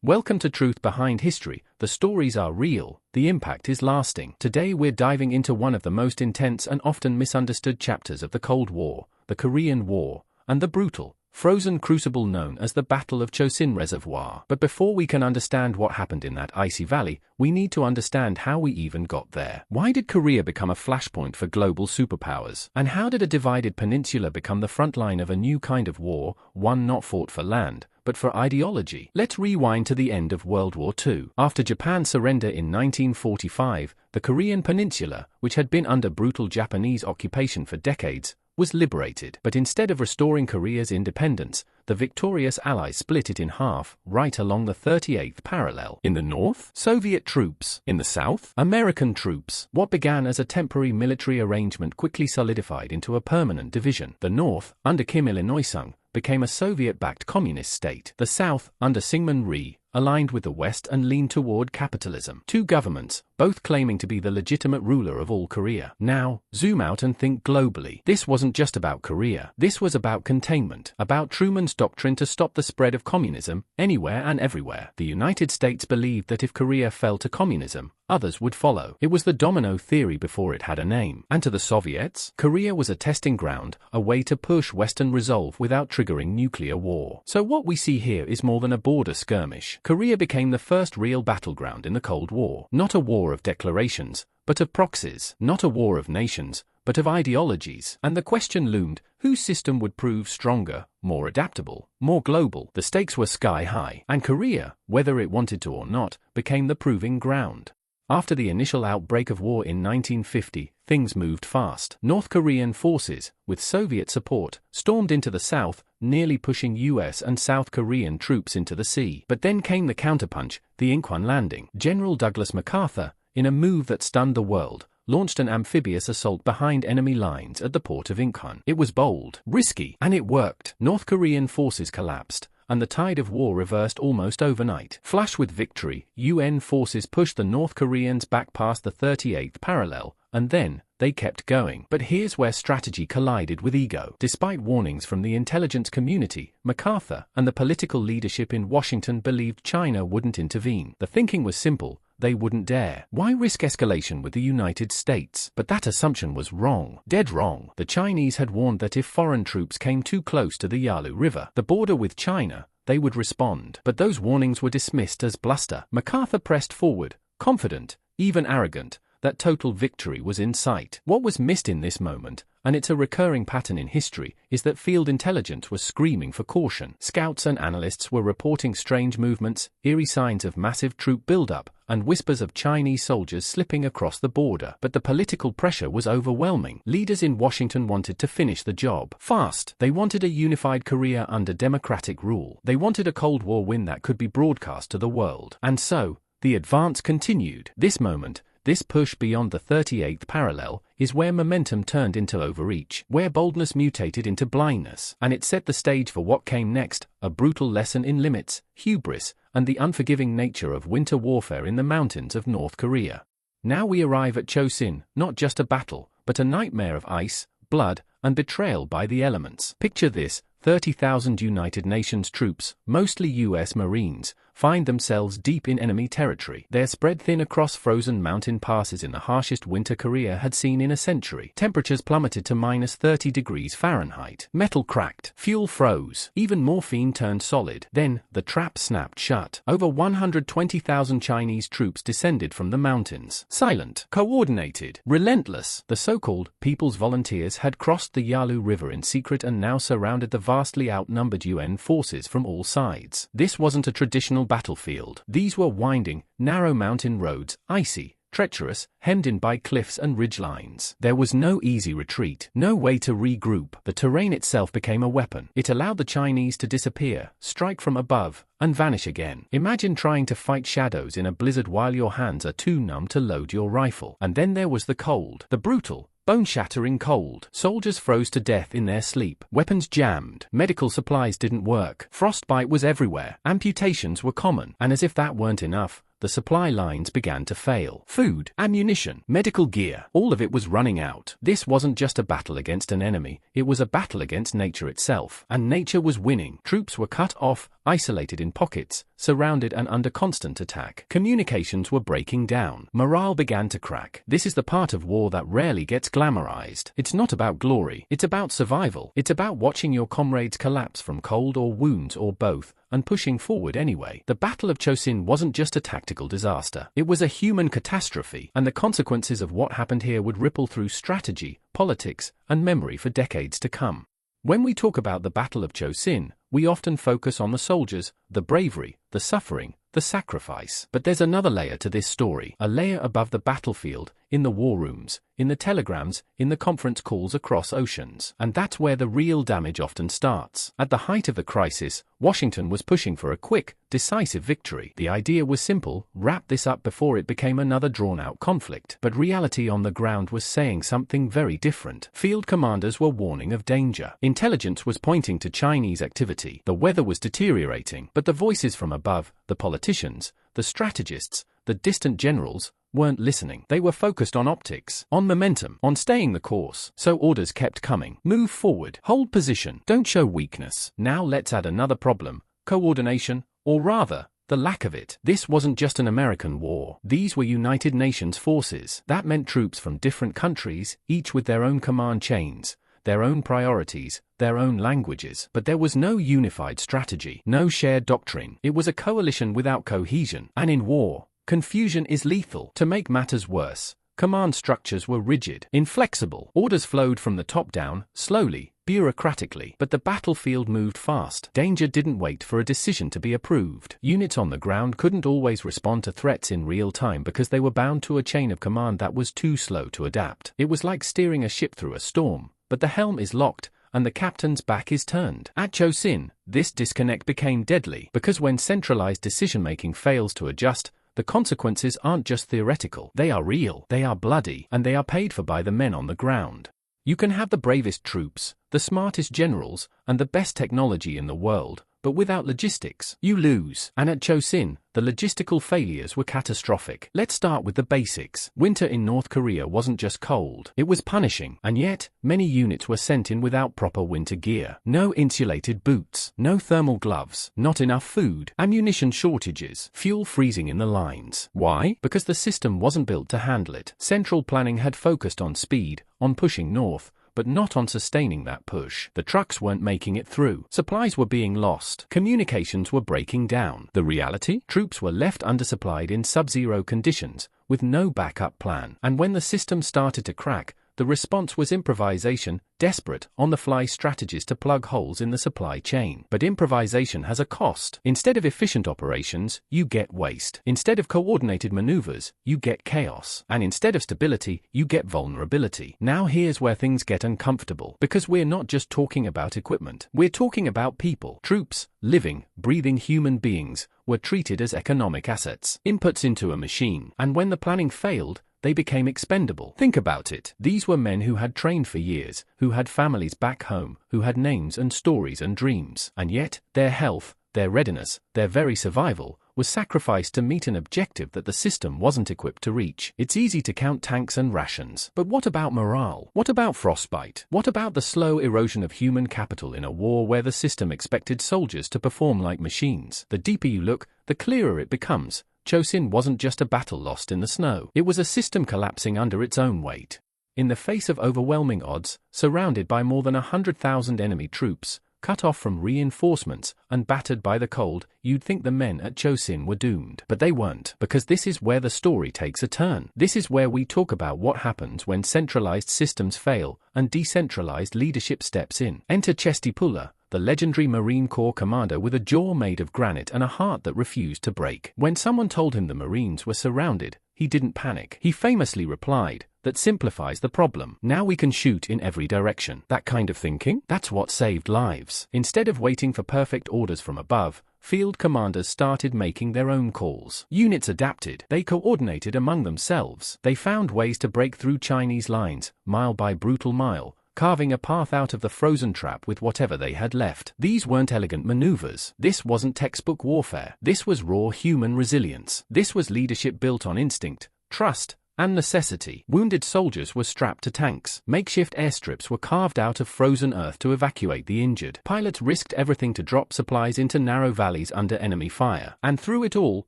Welcome to Truth Behind History. The stories are real, the impact is lasting. Today we're diving into one of the most intense and often misunderstood chapters of the Cold War, the Korean War, and the brutal, frozen crucible known as the Battle of Chosin Reservoir. But before we can understand what happened in that icy valley, we need to understand how we even got there. Why did Korea become a flashpoint for global superpowers? And how did a divided peninsula become the front line of a new kind of war, one not fought for land, but for ideology? Let's rewind to the end of World War II. After Japan's surrender in 1945, the Korean peninsula, which had been under brutal Japanese occupation for decades, was liberated. But instead of restoring Korea's independence, the victorious Allies split it in half, right along the 38th parallel. In the north, Soviet troops. In the south, American troops. What began as a temporary military arrangement quickly solidified into a permanent division. The north, under Kim Il-sung, became a Soviet-backed communist state. The south, under Syngman Rhee, aligned with the West and leaned toward capitalism. Two governments, both claiming to be the legitimate ruler of all Korea. Now, zoom out and think globally. This wasn't just about Korea. This was about containment, about Truman's doctrine to stop the spread of communism, anywhere and everywhere. The United States believed that if Korea fell to communism, others would follow. It was the domino theory before it had a name. And to the Soviets, Korea was a testing ground, a way to push Western resolve without triggering nuclear war. So what we see here is more than a border skirmish. Korea became the first real battleground in the Cold War. Not a war of declarations, but of proxies. Not a war of nations, but of ideologies. And the question loomed, whose system would prove stronger, more adaptable, more global? The stakes were sky high, and Korea, whether it wanted to or not, became the proving ground. After the initial outbreak of war in 1950, things moved fast. North Korean forces, with Soviet support, stormed into the south, nearly pushing US and South Korean troops into the sea. But then came the counterpunch, the Incheon landing. General Douglas MacArthur, in a move that stunned the world, launched an amphibious assault behind enemy lines at the port of Incheon. It was bold, risky, and it worked. North Korean forces collapsed, and the tide of war reversed almost overnight. Flush with victory, UN forces pushed the North Koreans back past the 38th parallel, and then, they kept going. But here's where strategy collided with ego. Despite warnings from the intelligence community, MacArthur and the political leadership in Washington believed China wouldn't intervene. The thinking was simple. They wouldn't dare. Why risk escalation with the United States? But that assumption was wrong. Dead wrong. The Chinese had warned that if foreign troops came too close to the Yalu River, the border with China, they would respond. But those warnings were dismissed as bluster. MacArthur pressed forward, confident, even arrogant, that total victory was in sight. What was missed in this moment, and it's a recurring pattern in history, is that field intelligence was screaming for caution. Scouts and analysts were reporting strange movements, eerie signs of massive troop buildup, and whispers of Chinese soldiers slipping across the border. But the political pressure was overwhelming. Leaders in Washington wanted to finish the job fast. They wanted a unified Korea under democratic rule. They wanted a Cold War win that could be broadcast to the world. And so, the advance continued. This moment, this push beyond the 38th parallel, is where momentum turned into overreach, where boldness mutated into blindness, and it set the stage for what came next, a brutal lesson in limits, hubris, and the unforgiving nature of winter warfare in the mountains of North Korea. Now we arrive at Chosin, not just a battle, but a nightmare of ice, blood, and betrayal by the elements. Picture this: 30,000 United Nations troops, mostly US Marines, find themselves deep in enemy territory. They're spread thin across frozen mountain passes in the harshest winter Korea had seen in a century. Temperatures plummeted to minus 30 degrees Fahrenheit. Metal cracked. Fuel froze. Even morphine turned solid. Then, the trap snapped shut. Over 120,000 Chinese troops descended from the mountains. Silent, coordinated, relentless. The so-called People's Volunteers had crossed the Yalu River in secret and now surrounded the vastly outnumbered UN forces from all sides. This wasn't a traditional battlefield. These were winding, narrow mountain roads, icy, treacherous, hemmed in by cliffs and ridgelines. There was no easy retreat, no way to regroup. The terrain itself became a weapon. It allowed the Chinese to disappear, strike from above, and vanish again. Imagine trying to fight shadows in a blizzard while your hands are too numb to load your rifle. And then there was the cold, the brutal, bone-shattering cold. Soldiers froze to death in their sleep. Weapons jammed. Medical supplies didn't work. Frostbite was everywhere. Amputations were common. And as if that weren't enough, the supply lines began to fail. Food, ammunition, medical gear, all of it was running out. This wasn't just a battle against an enemy, it was a battle against nature itself. And nature was winning. Troops were cut off, isolated in pockets, surrounded and under constant attack. Communications were breaking down. Morale began to crack. This is the part of war that rarely gets glamorized. It's not about glory. It's about survival. It's about watching your comrades collapse from cold or wounds or both, and pushing forward anyway. The Battle of Chosin wasn't just a tactical disaster. It was a human catastrophe, and the consequences of what happened here would ripple through strategy, politics, and memory for decades to come. When we talk about the Battle of Chosin, we often focus on the soldiers, the bravery, the suffering, the sacrifice. But there's another layer to this story, a layer above the battlefield, in the war rooms, in the telegrams, in the conference calls across oceans. And that's where the real damage often starts. At the height of the crisis, Washington was pushing for a quick, decisive victory. The idea was simple: wrap this up before it became another drawn-out conflict. But reality on the ground was saying something very different. Field commanders were warning of danger. Intelligence was pointing to Chinese activity. The weather was deteriorating. But the voices from above, the politicians, the strategists, the distant generals, weren't listening. They were focused on optics, on momentum, on staying the course. So orders kept coming. Move forward. Hold position. Don't show weakness. Now let's add another problem: coordination, or rather, the lack of it. This wasn't just an American war. These were United Nations forces. That meant troops from different countries, each with their own command chains, their own priorities, their own languages. But there was no unified strategy, no shared doctrine. It was a coalition without cohesion. And in war, confusion is lethal. To make matters worse, command structures were rigid, inflexible. Orders flowed from the top down, slowly, bureaucratically. But the battlefield moved fast. Danger didn't wait for a decision to be approved. Units on the ground couldn't always respond to threats in real time because they were bound to a chain of command that was too slow to adapt. It was like steering a ship through a storm, but the helm is locked, and the captain's back is turned. At Chosin, this disconnect became deadly, because when centralized decision-making fails to adjust, the consequences aren't just theoretical. They are real, they are bloody, and they are paid for by the men on the ground. You can have the bravest troops, the smartest generals, and the best technology in the world, but without logistics, you lose. And at Chosin, the logistical failures were catastrophic. Let's start with the basics. Winter in North Korea wasn't just cold, it was punishing. And yet, many units were sent in without proper winter gear. No insulated boots, no thermal gloves, not enough food, ammunition shortages, fuel freezing in the lines. Why? Because the system wasn't built to handle it. Central planning had focused on speed, on pushing north, but not on sustaining that push. The trucks weren't making it through. Supplies were being lost. Communications were breaking down. The reality? Troops were left undersupplied in sub-zero conditions, with no backup plan. And when the system started to crack, the response was improvisation, desperate, on-the-fly strategies to plug holes in the supply chain. But improvisation has a cost. Instead of efficient operations, you get waste. Instead of coordinated maneuvers, you get chaos. And instead of stability, you get vulnerability. Now here's where things get uncomfortable. Because we're not just talking about equipment. We're talking about people. Troops, living, breathing human beings, were treated as economic assets, inputs into a machine. And when the planning failed, they became expendable. Think about it. These were men who had trained for years, who had families back home, who had names and stories and dreams. And yet, their health, their readiness, their very survival, was sacrificed to meet an objective that the system wasn't equipped to reach. It's easy to count tanks and rations. But what about morale? What about frostbite? What about the slow erosion of human capital in a war where the system expected soldiers to perform like machines? The deeper you look, the clearer it becomes. Chosin wasn't just a battle lost in the snow. It was a system collapsing under its own weight. In the face of overwhelming odds, surrounded by more than 100,000 enemy troops, cut off from reinforcements, and battered by the cold, you'd think the men at Chosin were doomed. But they weren't, because this is where the story takes a turn. This is where we talk about what happens when centralized systems fail, and decentralized leadership steps in. Enter Chestipula, the legendary Marine Corps commander with a jaw made of granite and a heart that refused to break. When someone told him the Marines were surrounded, he didn't panic. He famously replied, "That simplifies the problem. Now we can shoot in every direction." That kind of thinking? That's what saved lives. Instead of waiting for perfect orders from above, field commanders started making their own calls. Units adapted. They coordinated among themselves. They found ways to break through Chinese lines, mile by brutal mile, carving a path out of the frozen trap with whatever they had left. These weren't elegant maneuvers. This wasn't textbook warfare. This was raw human resilience. This was leadership built on instinct, trust, and necessity. Wounded soldiers were strapped to tanks. Makeshift airstrips were carved out of frozen earth to evacuate the injured. Pilots risked everything to drop supplies into narrow valleys under enemy fire. And through it all,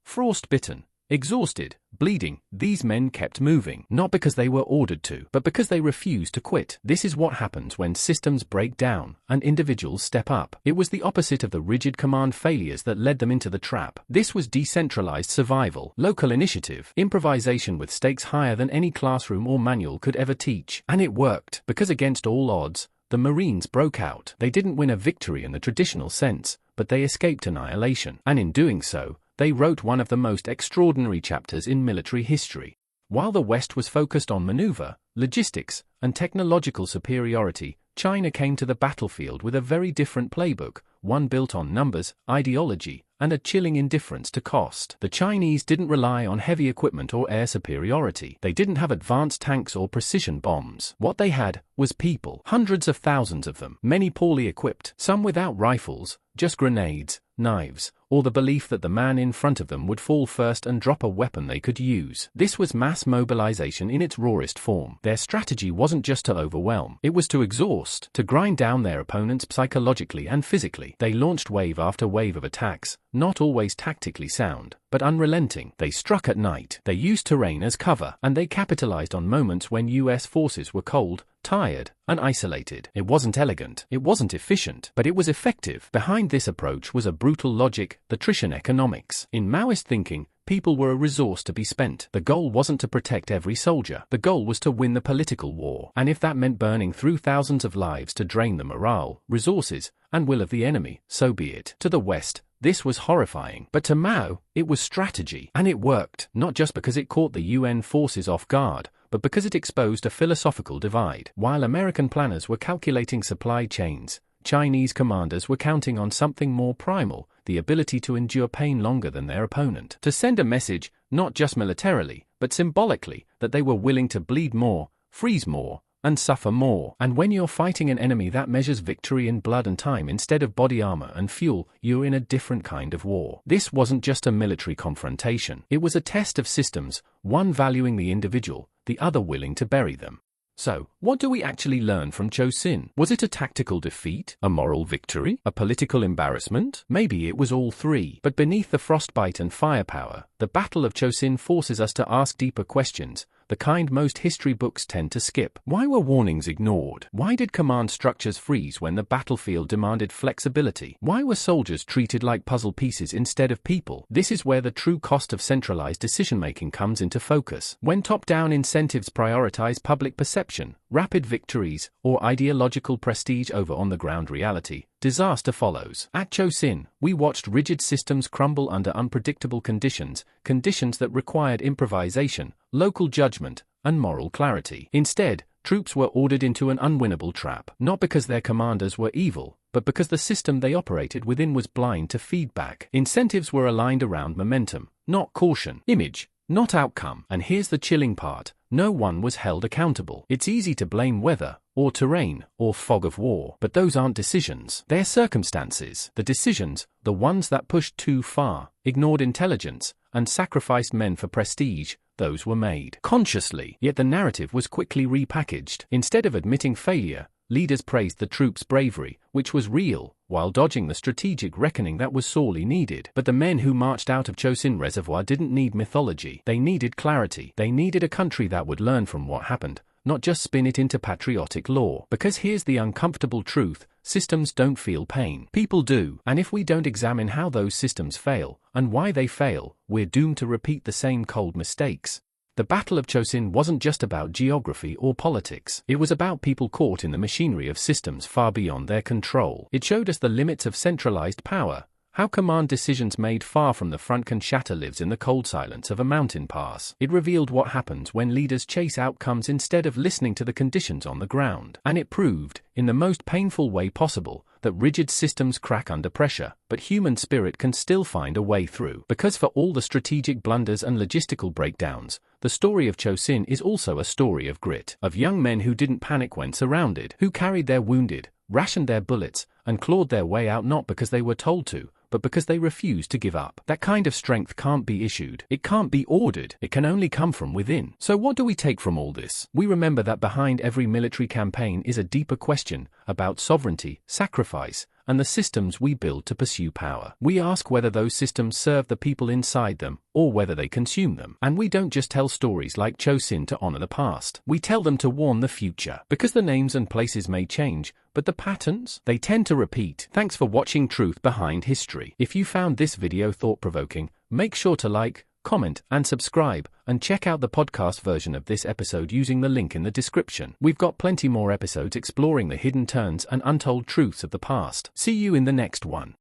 frost-bitten, exhausted, bleeding, these men kept moving, not because they were ordered to, but because they refused to quit. This is what happens when systems break down and individuals step up. It was the opposite of the rigid command failures that led them into the trap. This was decentralized survival, local initiative, improvisation with stakes higher than any classroom or manual could ever teach. And it worked, because against all odds, the Marines broke out. They didn't win a victory in the traditional sense, but they escaped annihilation. And in doing so, they wrote one of the most extraordinary chapters in military history. While the West was focused on maneuver, logistics, and technological superiority, China came to the battlefield with a very different playbook, one built on numbers, ideology, and a chilling indifference to cost. The Chinese didn't rely on heavy equipment or air superiority. They didn't have advanced tanks or precision bombs. What they had was people, hundreds of thousands of them, many poorly equipped, some without rifles, just grenades, knives, or the belief that the man in front of them would fall first and drop a weapon they could use. This was mass mobilization in its rawest form. Their strategy wasn't just to overwhelm, it was to exhaust, to grind down their opponents psychologically and physically. They launched wave after wave of attacks, not always tactically sound, but unrelenting. They struck at night, they used terrain as cover, and they capitalized on moments when US forces were cold, tired, and isolated. It wasn't elegant, it wasn't efficient, but it was effective. Behind this approach was a brutal logic, the Tritian economics. In Maoist thinking, people were a resource to be spent. The goal wasn't to protect every soldier. The goal was to win the political war. And if that meant burning through thousands of lives to drain the morale, resources, and will of the enemy, so be it. To the West, this was horrifying. But to Mao, it was strategy. And it worked, not just because it caught the UN forces off guard, but because it exposed a philosophical divide. While American planners were calculating supply chains, Chinese commanders were counting on something more primal, the ability to endure pain longer than their opponent. To send a message, not just militarily, but symbolically, that they were willing to bleed more, freeze more, and suffer more. And when you're fighting an enemy that measures victory in blood and time instead of body armor and fuel, you're in a different kind of war. This wasn't just a military confrontation. It was a test of systems, one valuing the individual, the other willing to bury them. So, what do we actually learn from Chosin? Was it a tactical defeat, a moral victory, a political embarrassment? Maybe it was all three. But beneath the frostbite and firepower, the Battle of Chosin forces us to ask deeper questions, the kind most history books tend to skip. Why were warnings ignored? Why did command structures freeze when the battlefield demanded flexibility? Why were soldiers treated like puzzle pieces instead of people? This is where the true cost of centralized decision-making comes into focus. When top-down incentives prioritize public perception, rapid victories, or ideological prestige over on-the-ground reality, disaster follows. At Chosin, we watched rigid systems crumble under unpredictable conditions that required improvisation, local judgment, and moral clarity. Instead, troops were ordered into an unwinnable trap, not because their commanders were evil, but because the system they operated within was blind to feedback. Incentives were aligned around momentum, not caution, image, not outcome. And here's the chilling part. No one was held accountable. It's easy to blame weather, or terrain, or fog of war, but those aren't decisions. They're circumstances. The decisions, the ones that pushed too far, ignored intelligence, and sacrificed men for prestige, those were made consciously. Yet the narrative was quickly repackaged. Instead of admitting failure, leaders praised the troops' bravery, which was real, while dodging the strategic reckoning that was sorely needed. But the men who marched out of Chosin Reservoir didn't need mythology. They needed clarity. They needed a country that would learn from what happened, not just spin it into patriotic lore. Because here's the uncomfortable truth, systems don't feel pain. People do. And if we don't examine how those systems fail, and why they fail, we're doomed to repeat the same cold mistakes. The Battle of Chosin wasn't just about geography or politics. It was about people caught in the machinery of systems far beyond their control. It showed us the limits of centralized power, how command decisions made far from the front can shatter lives in the cold silence of a mountain pass. It revealed what happens when leaders chase outcomes instead of listening to the conditions on the ground. And it proved, in the most painful way possible, that rigid systems crack under pressure, but human spirit can still find a way through. Because for all the strategic blunders and logistical breakdowns, the story of Chosin is also a story of grit, of young men who didn't panic when surrounded, who carried their wounded, rationed their bullets, and clawed their way out not because they were told to, but because they refuse to give up. That kind of strength can't be issued. It can't be ordered. It can only come from within. So what do we take from all this? We remember that behind every military campaign is a deeper question about sovereignty, sacrifice, and the systems we build to pursue power. We ask whether those systems serve the people inside them, or whether they consume them. And we don't just tell stories like Chosin to honor the past. We tell them to warn the future. Because the names and places may change, but the patterns, they tend to repeat. Thanks for watching Truth Behind History. If you found this video thought-provoking, make sure to like, comment, and subscribe, and check out the podcast version of this episode using the link in the description. We've got plenty more episodes exploring the hidden turns and untold truths of the past. See you in the next one.